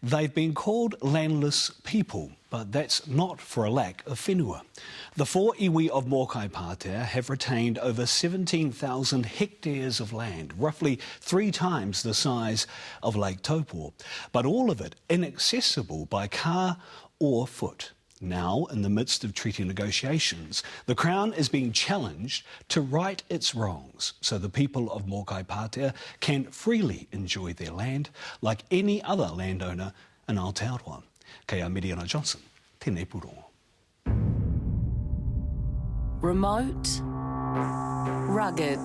They've been called landless people, but that's not for a lack of whenua. The 4 iwi of Mōkai Pātea have retained over 17,000 hectares of land, roughly 3 times the size of Lake Taupō, but all of it inaccessible by car or foot. Now, in the midst of treaty negotiations, the Crown is being challenged to right its wrongs so the people of Mōkai Pātea can freely enjoy their land like any other landowner in Aotearoa. Kei a Miriana Johnson, tēnei pūrongo. Remote, rugged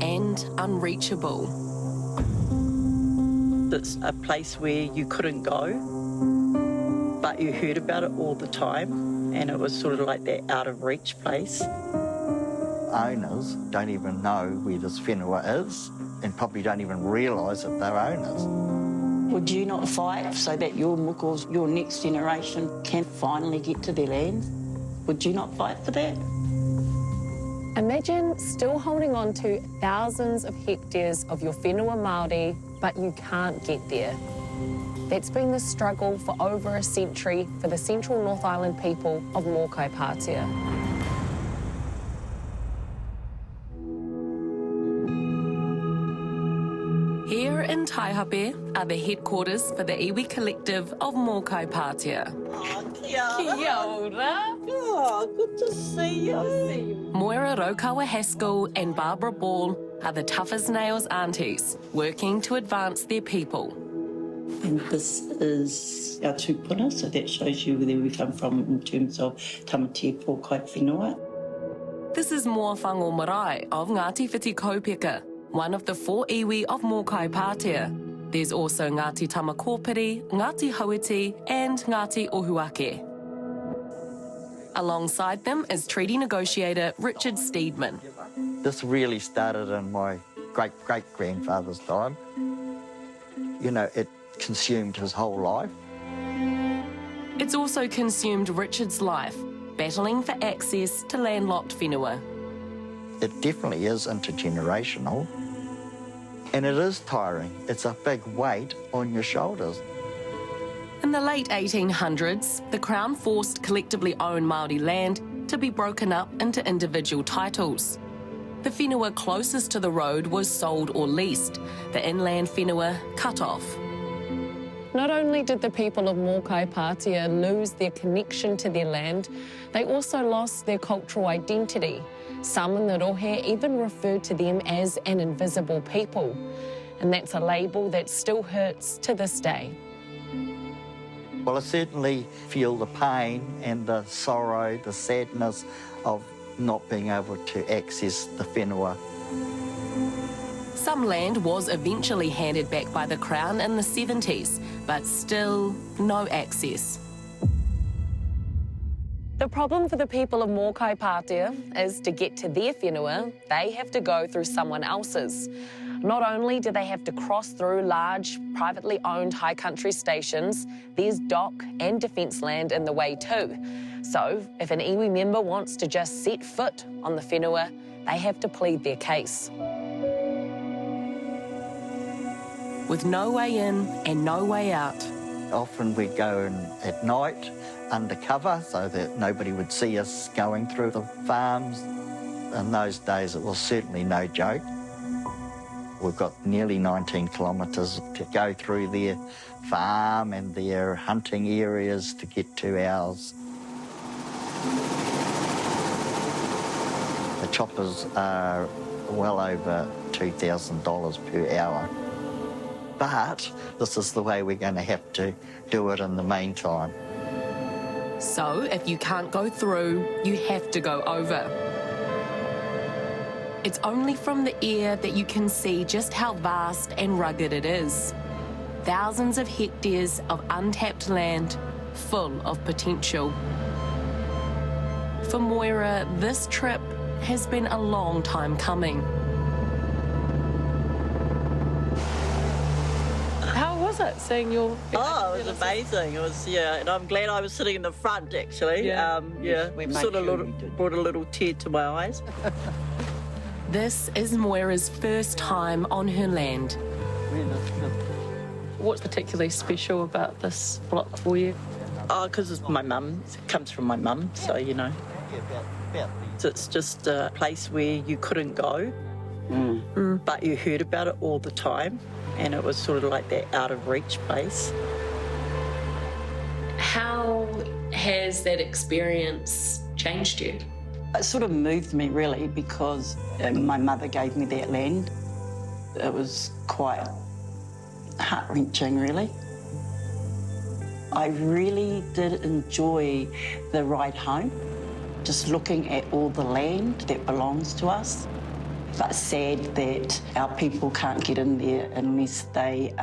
and unreachable. It's a place where you couldn't go, but you heard about it all the time, and it was sort of like that out-of-reach place. Owners don't even know where this whenua is and probably don't even realise that they're owners. Would you not fight so that your mukos, your next generation, can finally get to their land? Would you not fight for that? Imagine still holding on to thousands of hectares of your whenua Māori, but you can't get there. That's been the struggle for over a century for the central North Island people of Mōkai Pātea. Here in Taihape are the headquarters for the Iwi Collective of Mōkai Pātea. Kia ora. Oh, good to see you. Moira, Raukawa-Haskell and Barbara Ball are the tough-as-nails aunties working to advance their people. And this is our tūpuna, so that shows you where we come from in terms of tamatia pōkai whenua. This is Moawhango Marae of Ngāti Whiti Kaupeka, one of the 4 iwi of Mōkai Pātea. There's also Ngāti Tamakōpiri, Ngāti Hauiti and Ngāti Ohuake. Alongside them is treaty negotiator Richard Steedman. This really started in my great-great-grandfather's time. You know, it consumed his whole life. It's also consumed Richard's life, battling for access to landlocked whenua. It definitely is intergenerational, and it is tiring. It's a big weight on your shoulders. In the late 1800s, the Crown forced collectively owned Māori land to be broken up into individual titles. The whenua closest to the road was sold or leased, the inland whenua cut off. Not only did the people of Mōkai Pātea lose their connection to their land, they also lost their cultural identity. Some in the rohe even referred to them as an invisible people. And that's a label that still hurts to this day. Well, I certainly feel the pain and the sorrow, the sadness of not being able to access the whenua. Some land was eventually handed back by the Crown in the 70s, but still no access. The problem for the people of Mōkai Pātea is to get to their whenua, they have to go through someone else's. Not only do they have to cross through large, privately owned high country stations, there's dock and defence land in the way too. So if an iwi member wants to just set foot on the whenua, they have to plead their case. With no way in and no way out. Often we'd go in at night, undercover, so that nobody would see us going through the farms. In those days, it was certainly no joke. We've got nearly 19 kilometres to go through their farm and their hunting areas to get to ours. The choppers are well over $2,000 per hour. But this is the way we're going to have to do it in the meantime. So if you can't go through, you have to go over. It's only from the air that you can see just how vast and rugged it is. Thousands of hectares of untapped land, full of potential. For Moira, this trip has been a long time coming. How was it seeing your... Oh, it was amazing. It was, yeah, and I'm glad I was sitting in the front, actually. Yeah. We sort of brought a little tear to my eyes. This is Moira's first time on her land. What's particularly special about this block for you? Oh, because it's my mum. It comes from my mum, so, you know. So it's just a place where you couldn't go, but you heard about it all the time, and it was sort of like that out-of-reach place. How has that experience changed you? It sort of moved me, really, because my mother gave me that land. It was quite heart-wrenching, really. I really did enjoy the ride home, just looking at all the land that belongs to us. But sad that our people can't get in there unless they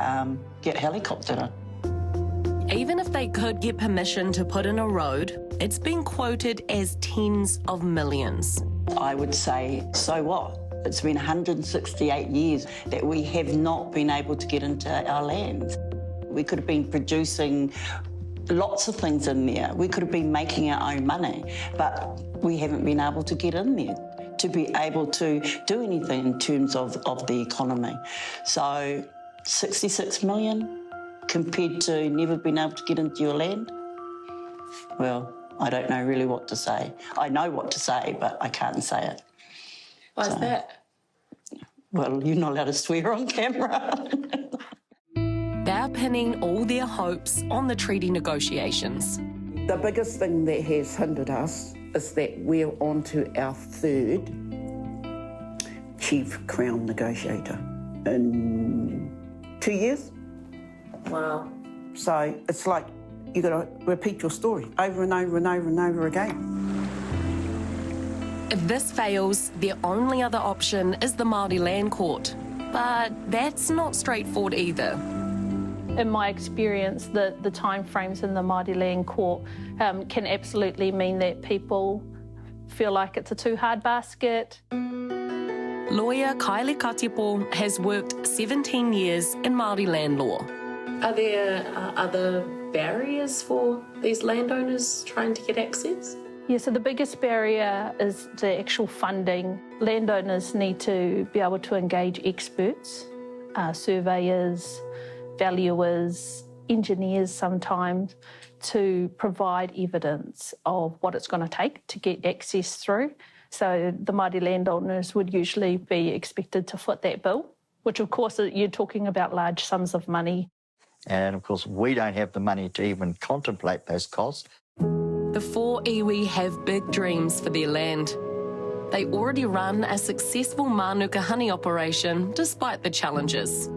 get helicoptered in. Even if they could get permission to put in a road, it's been quoted as tens of millions. I would say, so what? It's been 168 years that we have not been able to get into our lands. We could have been producing lots of things in there. We could have been making our own money, but we haven't been able to get in there to be able to do anything in terms of the economy. So 66 million compared to never being able to get into your land? Well, I don't know really what to say. I know what to say, but I can't say it. Why is that? Well, you're not allowed to swear on camera. They're pinning all their hopes on the treaty negotiations. The biggest thing that has hindered us is that we're on to our third chief crown negotiator in 2 years. Wow. So it's like you got to repeat your story over and over and over and over again. If this fails, their only other option is the Māori Land Court. But that's not straightforward either. In my experience, the timeframes in the Māori Land Court can absolutely mean that people feel like it's a too hard basket. Lawyer Kylie Katipo has worked 17 years in Māori land law. Are there other barriers for these landowners trying to get access? Yeah, so the biggest barrier is the actual funding. Landowners need to be able to engage experts, surveyors, valuers, engineers sometimes, to provide evidence of what it's going to take to get access through. So the Māori landowners would usually be expected to foot that bill, which of course you're talking about large sums of money. And of course we don't have the money to even contemplate those costs. The four iwi have big dreams for their land. They already run a successful manuka honey operation despite the challenges.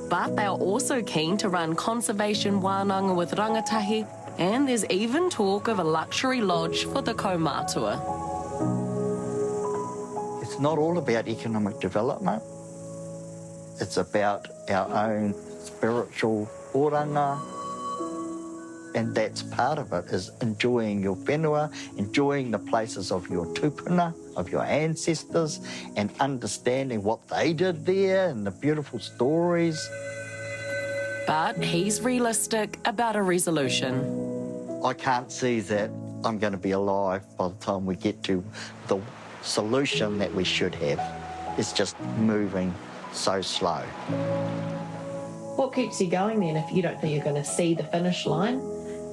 But they are also keen to run conservation wānanga with rangatahi, and there's even talk of a luxury lodge for the kaumātua. It's not all about economic development. It's about our own spiritual oranga, and that's part of it, is enjoying your whenua, enjoying the places of your tupuna, of your ancestors, and understanding what they did there and the beautiful stories. But he's realistic about a resolution. I can't see that I'm going to be alive by the time we get to the solution that we should have. It's just moving so slow. What keeps you going then if you don't think you're going to see the finish line?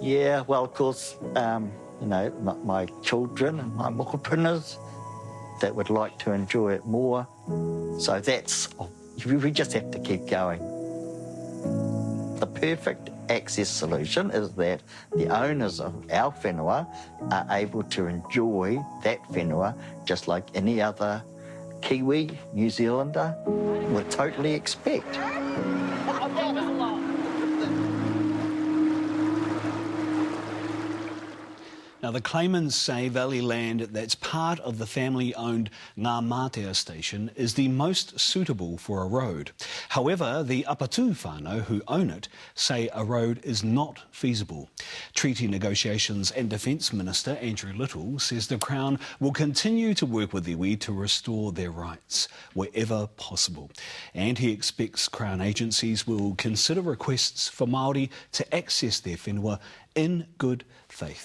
Yeah, well, of course, you know, my children and my mokopunas that would like to enjoy it more. So we just have to keep going. The perfect access solution is that the owners of our whenua are able to enjoy that whenua just like any other Kiwi, New Zealander would totally expect. Now, the claimants say valley land that's part of the family-owned Ngā Mātea station is the most suitable for a road. However, the Apatu whānau who own it say a road is not feasible. Treaty Negotiations and Defence Minister Andrew Little says the Crown will continue to work with iwi to restore their rights wherever possible. And he expects Crown agencies will consider requests for Māori to access their whenua in good faith.